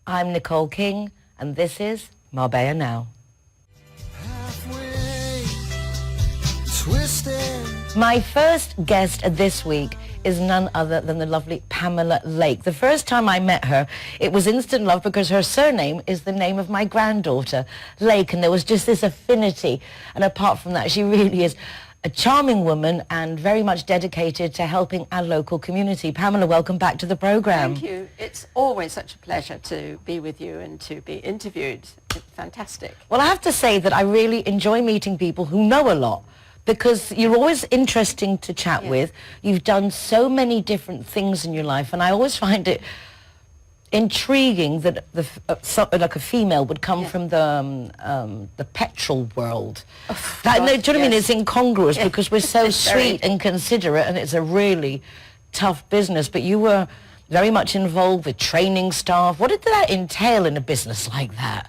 I'm Nicole King, and this is Marbella Now. Halfway twisted. My first guest this week is none other than the lovely Pamela Lake. The first time I met her, it was instant love because her surname is the name of my granddaughter, Lake, and there was just this affinity. And apart from that, she really is a charming woman and very much dedicated to helping our local community. Pamela, welcome back to the program. Thank you. It's always such a pleasure to be with you and to be interviewed. It's fantastic. Well, I have to say that I really enjoy meeting people who know a lot, because you're always interesting to chat with. You've done so many different things in your life, and I always find it intriguing that like a female would come from the petrol world. Oh, do you know gosh, what I mean? It's incongruous because we're so It's very- sweet and considerate, and it's a really tough business. But you were very much involved with training staff. What did that entail in a business like that?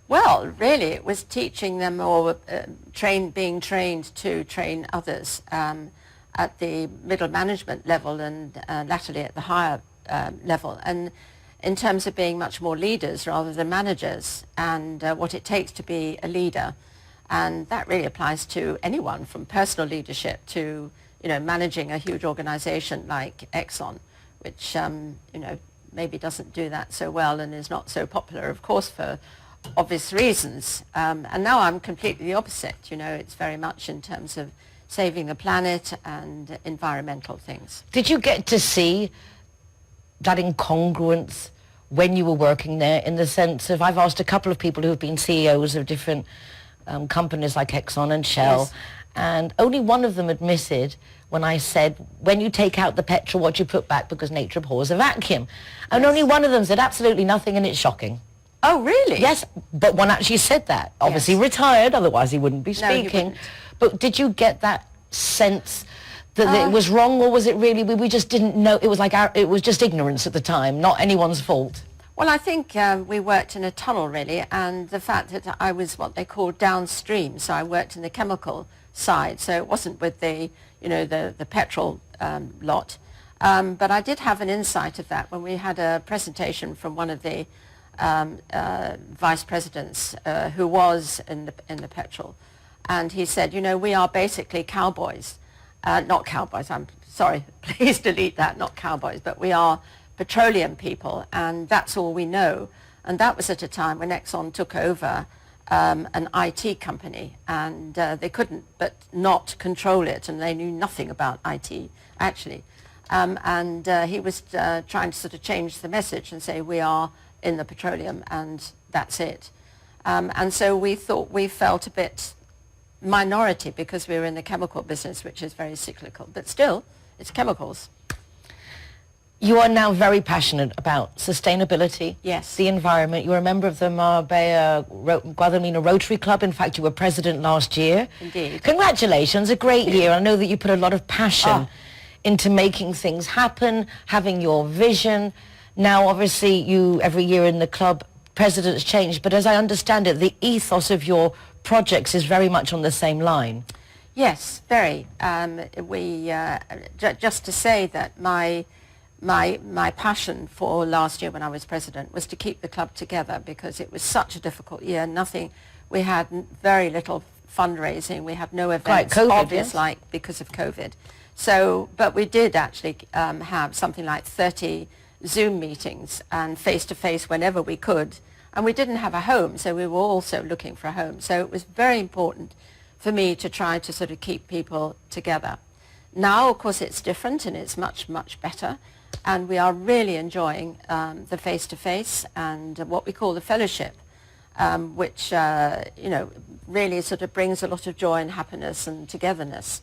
Well, really, it was teaching them or being trained to train others at the middle management level and latterly at the higher level. And in terms of being much more leaders rather than managers, and what it takes to be a leader. And that really applies to anyone, from personal leadership to, managing a huge organization like Exxon, which, maybe doesn't do that so well and is not so popular, of course, for obvious reasons. And now I'm completely the opposite. It's very much in terms of saving the planet and environmental things. Did you get to see that incongruence when you were working there, in the sense of, I've asked a couple of people who have been CEOs of different companies like Exxon and Shell, Yes. and only one of them admitted when I said, when you take out the petrol, what you put back, because nature abhors a vacuum. And only one of them said absolutely nothing, and it's shocking. Oh, really? Yes, but one actually said that. Obviously Yes. retired, otherwise he wouldn't be No, he speaking. wouldn't. But did you get that sense that it was wrong, or was it really, we just didn't know, it was like it was just ignorance at the time, not anyone's fault? Well, I think we worked in a tunnel, really, and the fact that I was what they call downstream, so I worked in the chemical side, so it wasn't with the, the petrol lot. But I did have an insight of that when we had a presentation from one of the vice presidents who was in the petrol, and he said, we are basically cowboys. Not cowboys, I'm sorry, please delete that, not cowboys, but we are petroleum people, and that's all we know. And that was at a time when Exxon took over an IT company, and they couldn't but not control it, and they knew nothing about IT, actually. And he was trying to sort of change the message and say, we are in the petroleum, and that's it. And so we felt a bit minority because we were in the chemical business, which is very cyclical, but still, it's chemicals. You are now very passionate about sustainability, Yes. the environment. You're a member of the Marbella-Guadalmina Rotary Club. In fact, you were president last year. Indeed. Congratulations, a great year. I know that you put a lot of passion into making things happen, having your vision. Now, obviously, you, every year in the club, presidents change, but as I understand it, the ethos of your projects is very much on the same line. Yes, very. Just to say that my passion for last year when I was president was to keep the club together, because it was such a difficult year. We had very little fundraising. We had no events, COVID, obvious, yes. like because of COVID. So, but we did actually have something like 30 Zoom meetings and face-to-face whenever we could. And we didn't have a home, so we were also looking for a home. So it was very important for me to try to sort of keep people together. Now, of course, it's different and it's much, much better. And we are really enjoying the face-to-face and what we call the fellowship, which, really sort of brings a lot of joy and happiness and togetherness.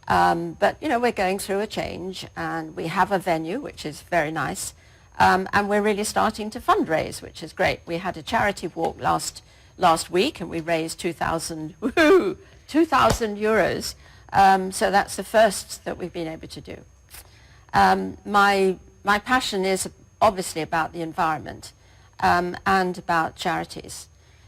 But, we're going through a change, and we have a venue, which is very nice. And we're really starting to fundraise, which is great. We had a charity walk last week, and we raised 2,000 euros. So that's the first that we've been able to do. My passion is obviously about the environment and about charities.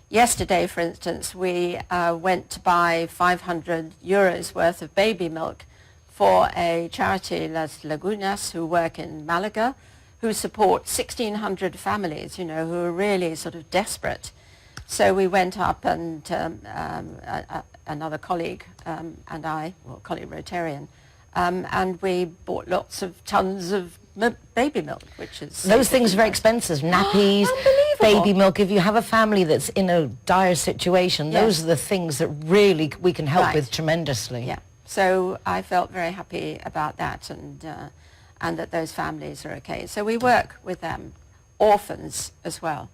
Yesterday, for instance, we went to buy 500 euros worth of baby milk for a charity, Las Lagunillas, who work in Malaga, who support 1,600 families, you know, who are really sort of desperate. So we went up and another colleague and I, well, colleague Rotarian, and we bought lots of tons of baby milk, which is... Those things are very expensive. Nappies, baby milk. If you have a family that's in a dire situation, those are the things that really we can help with tremendously. Yeah. So I felt very happy about that, and that those families are okay. So we work with them, orphans as well.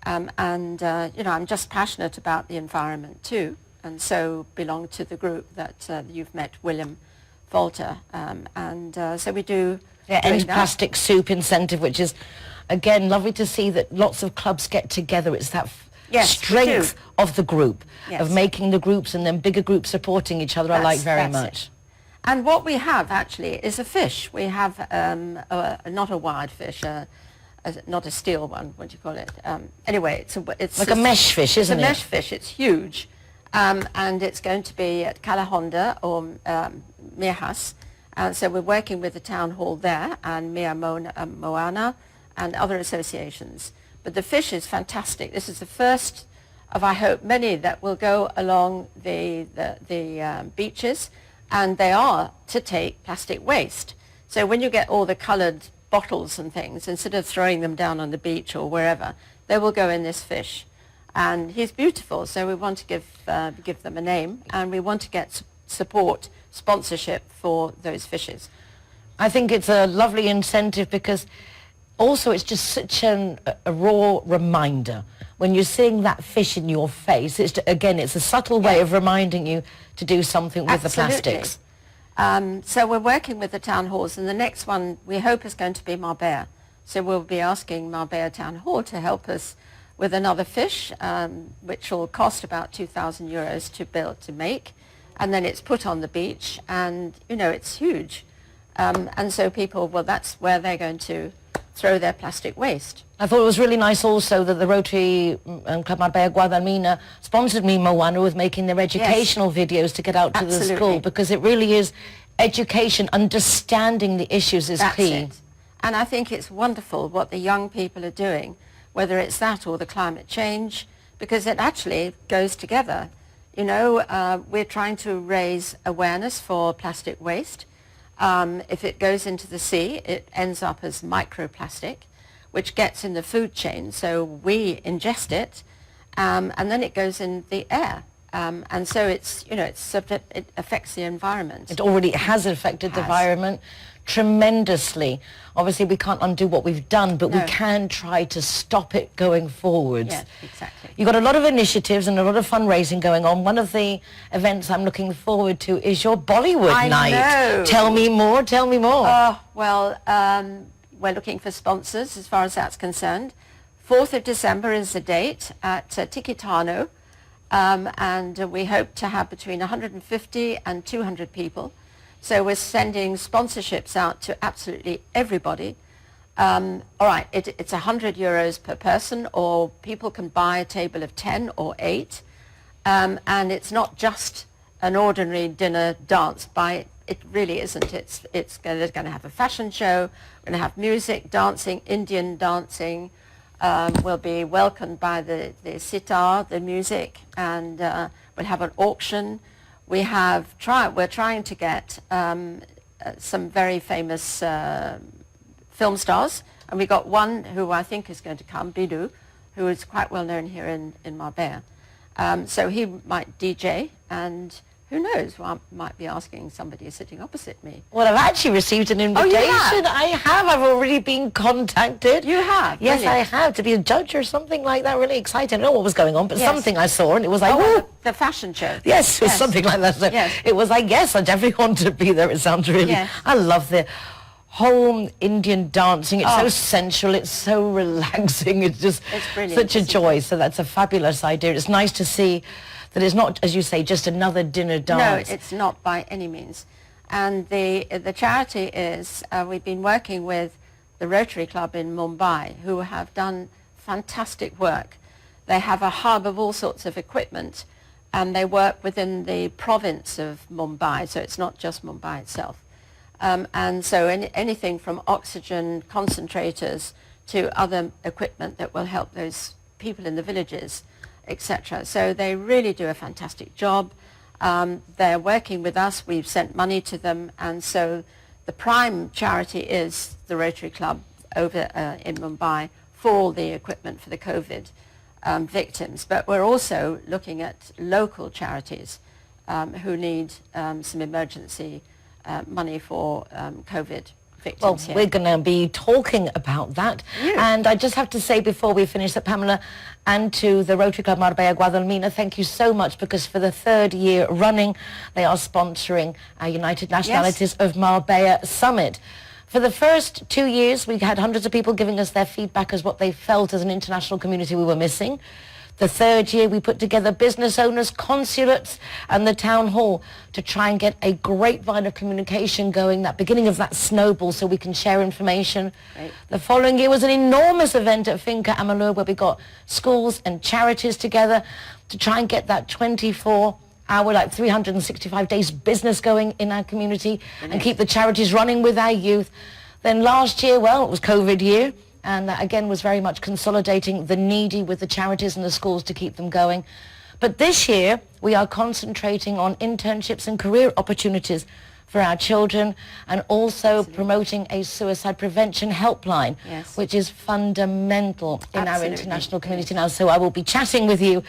You know, I'm just passionate about the environment too, and so belong to the group that you've met, William Volter, so we do... End plastic soup incentive, which is, again, lovely to see that lots of clubs get together. It's that strength of the group, of making the groups and then bigger groups supporting each other. I like very much. And what we have actually is a fish. We have not a wild fish, not a steel one. What do you call it? Anyway, it's like a mesh fish, isn't it? It's a mesh fish. It's huge, and it's going to be at Kalahonda or Mirhas. So we're working with the town hall there and Mia Moana and other associations. But the fish is fantastic. This is the first of, I hope, many that will go along the beaches, and they are to take plastic waste. So when you get all the coloured bottles and things, instead of throwing them down on the beach or wherever, they will go in this fish. And he's beautiful, so we want to give them a name, and we want to get support, sponsorship for those fishes. I think it's a lovely incentive because also it's just such a raw reminder. When you're seeing that fish in your face, it's, again, it's a subtle way of reminding you to do something with the plastics. So we're working with the town halls, and the next one we hope is going to be Marbella. So we'll be asking Marbella Town Hall to help us with another fish, which will cost about €2,000 to build, to make. And then it's put on the beach, and, you know, it's huge. And so people, well, that's where they're going to throw their plastic waste. I thought it was really nice also that the Rotary Club Marbella-Guadalmina sponsored me, Moana, with making their educational videos to get out to the school, because it really is education, understanding the issues is key. And I think it's wonderful what the young people are doing, whether it's that or the climate change, because it actually goes together. You know, we're trying to raise awareness for plastic waste. If it goes into the sea, it ends up as microplastic, which gets in the food chain. So we ingest it, and then it goes in the air. And so it's, you know, it affects the environment. It already has affected the environment tremendously. Obviously, we can't undo what we've done, but we can try to stop it going forwards. Yes, exactly. You've got a lot of initiatives and a lot of fundraising going on. One of the events I'm looking forward to is your Bollywood night. I know. Tell me more, tell me more. Oh, well, we're looking for sponsors as far as that's concerned. 4th of December is the date at Tikitano, and we hope to have between 150 and 200 people. So we're sending sponsorships out to absolutely everybody. All right, it's €100 per person, or people can buy a table of 10 or 8. And it's not just an ordinary dinner dance. It really isn't. They're going to have a fashion show, we're going to have music, dancing, Indian dancing. We'll be welcomed by the sitar, the music, and we'll have an auction. We're trying to get some very famous film stars, and we got one who I think is going to come, Bidu, who is quite well known here in Marbella. So he might DJ, and who knows, well, I might be asking somebody sitting opposite me. Well, I've actually received an invitation. Oh, you have? I have. I've already been contacted. You have? Yes, Brilliant. I have, to be a judge or something like that. Really excited. I don't know what was going on, but something I saw, and it was like, well, the fashion show. Yes, it was something like that. So it was like, yes, I definitely want to be there. It sounds really... I love the whole Indian dancing. It's so sensual. It's so relaxing. It's just such a joy. So that's a fabulous idea. It's nice to see that it's not, as you say, just another dinner dance. No, it's not by any means. And the charity is, we've been working with the Rotary Club in Mumbai, who have done fantastic work. They have a hub of all sorts of equipment, and they work within the province of Mumbai, so it's not just Mumbai itself. And so anything from oxygen concentrators to other equipment that will help those people in the villages, etc. So they really do a fantastic job. They're working with us. We've sent money to them. And so the prime charity is the Rotary Club over in Mumbai for all the equipment for the COVID victims. But we're also looking at local charities who need some emergency money for COVID victims here. We're going to be talking about that. And I just have to say before we finish that, Pamela, and to the Rotary Club Marbella-Guadalmina, thank you so much, because for the 3rd year running, they are sponsoring our United Nationalities of Marbella Summit. For the first 2 years, we had hundreds of people giving us their feedback as what they felt as an international community we were missing. The 3rd year, we put together business owners, consulates, and the town hall to try and get a grapevine of communication going, that beginning of that snowball, so we can share information. Right. The following year was an enormous event at Finca Amalur, where we got schools and charities together to try and get that 24-hour, like 365 days business going in our community and keep the charities running with our youth. Then last year, well, it was COVID year. And that again was very much consolidating the needy with the charities and the schools to keep them going. But this year we are concentrating on internships and career opportunities for our children, and also promoting a suicide prevention helpline, which is fundamental in our international community now. So I will be chatting with you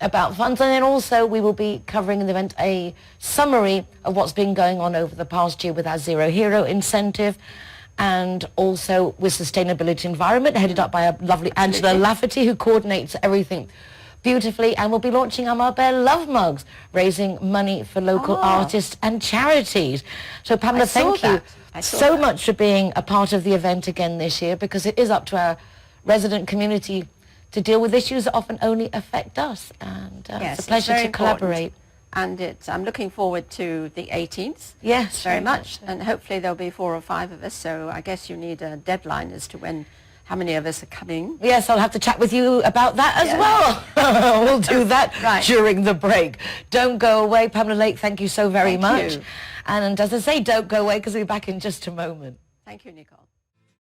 about funds, and then also we will be covering in the event a summary of what's been going on over the past year with our Zero Hero incentive, and also with sustainability environment, headed up by a lovely Angela Lafferty, who coordinates everything beautifully. And we'll be launching our Marbella Love Mugs, raising money for local artists and charities. So Pamela, thank you so much for being a part of the event again this year, because it is up to our resident community to deal with issues that often only affect us. And it's a pleasure to collaborate. And I'm looking forward to the 18th. Yes, very much. And hopefully there'll be 4 or 5 of us. So I guess you need a deadline as to how many of us are coming. Yes, I'll have to chat with you about that as well. We'll do that during the break. Don't go away. Pamela Lake, thank you so very much. You. And as I say, don't go away, because we'll be back in just a moment. Thank you, Nicole.